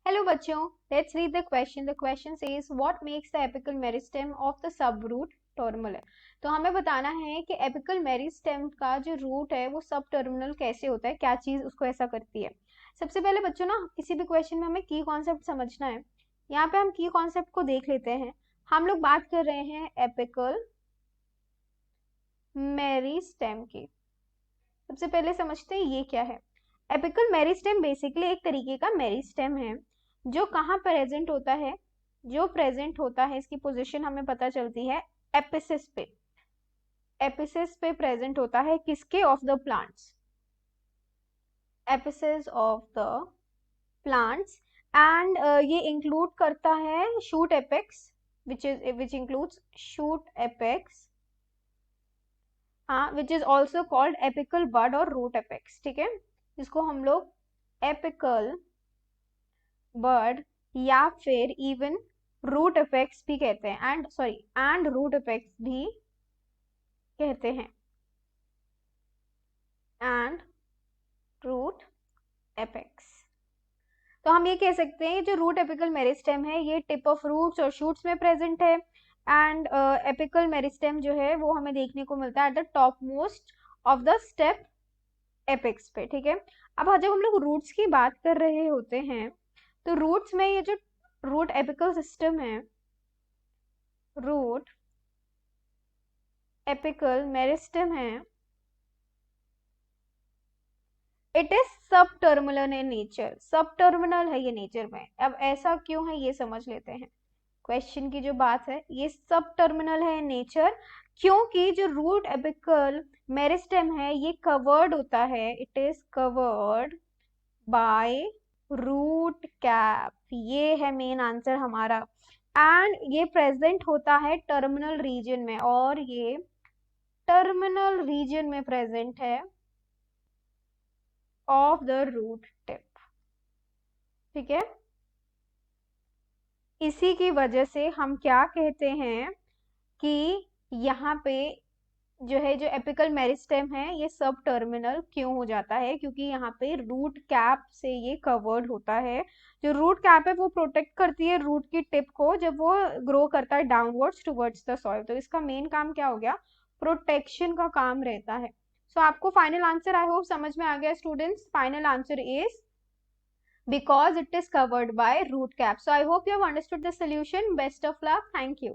Hello बच्चों, let's read the question. The question says what makes the apical meristem of the subroot terminal. तो हमें बताना है कि एपिकल मेरिस्टेम का जो रूट है वो सब टर्मिनल कैसे होता है, क्या चीज उसको ऐसा करती है। सबसे पहले बच्चों ना किसी भी क्वेश्चन में हमें की कॉन्सेप्ट समझना है। यहाँ पे हम की कॉन्सेप्ट को देख लेते हैं। हम लोग बात कर रहे हैं एपिकल मेरिस्टेम की। सबसे पहले समझते हैं ये क्या है। एपिकल मेरिस्टेम बेसिकली एक तरीके का मेरिस्टेम है जो कहाँ प्रेजेंट होता है, जो प्रेजेंट होता है इसकी पोजीशन हमें पता चलती है एपिसिस पे। एपिसिस पे प्रेजेंट होता है किसके, of the plants, apices of the plants. And ये इंक्लूड करता है shoot apex which includes shoot apex, which is also called apical bud और रूट एपेक्स। ठीक है, जिसको हम लोग एपिकल बड या फिर इवन रूट एपेक्स भी कहते हैं, एंड रूट एपेक्स भी कहते हैं, एंड रूट एपेक्स। तो हम ये कह सकते हैं जो रूट एपिकल मेरिस्टेम है ये टिप ऑफ रूट्स और शूट्स में प्रेजेंट है। एंड एपिकल मेरिस्टेम जो है वो हमें देखने को मिलता है at the top most of the step apex पे। ठीक है, अब जब हम लोग रूट्स की बात कर रहे होते हैं तो रूट्स में ये जो रूट एपिकल सिस्टम है, रूट एपिकल मेरिस्टेम है, इट इज सब टर्मिनल इन नेचर। सब टर्मिनल है ये नेचर में। अब ऐसा क्यों है ये समझ लेते हैं। क्वेश्चन की जो बात है ये सब टर्मिनल है नेचर, क्योंकि जो रूट एपिकल मेरिस्टेम है ये कवर्ड होता है, it is covered by root cap. ये है मेन आंसर हमारा। एंड ये प्रेजेंट होता है टर्मिनल रीजन में, और ये टर्मिनल रीजन में प्रेजेंट है ऑफ द रूट टिप। ठीक है, इसी की वजह से हम क्या कहते हैं कि यहाँ पे जो है जो एपिकल मेरिस्टेम है ये सब टर्मिनल क्यों हो जाता है, क्योंकि यहाँ पे रूट कैप से ये कवर्ड होता है। जो रूट कैप है वो प्रोटेक्ट करती है रूट की टिप को जब वो ग्रो करता है डाउनवर्ड्स टुवर्ड्स द सॉइल। तो इसका मेन काम क्या हो गया, प्रोटेक्शन का काम रहता है। सो आपको फाइनल आंसर आई होप समझ में आ गया students. Final answer is because it is covered by root cap. So I hope you have understood the solution. Best of luck. Thank you.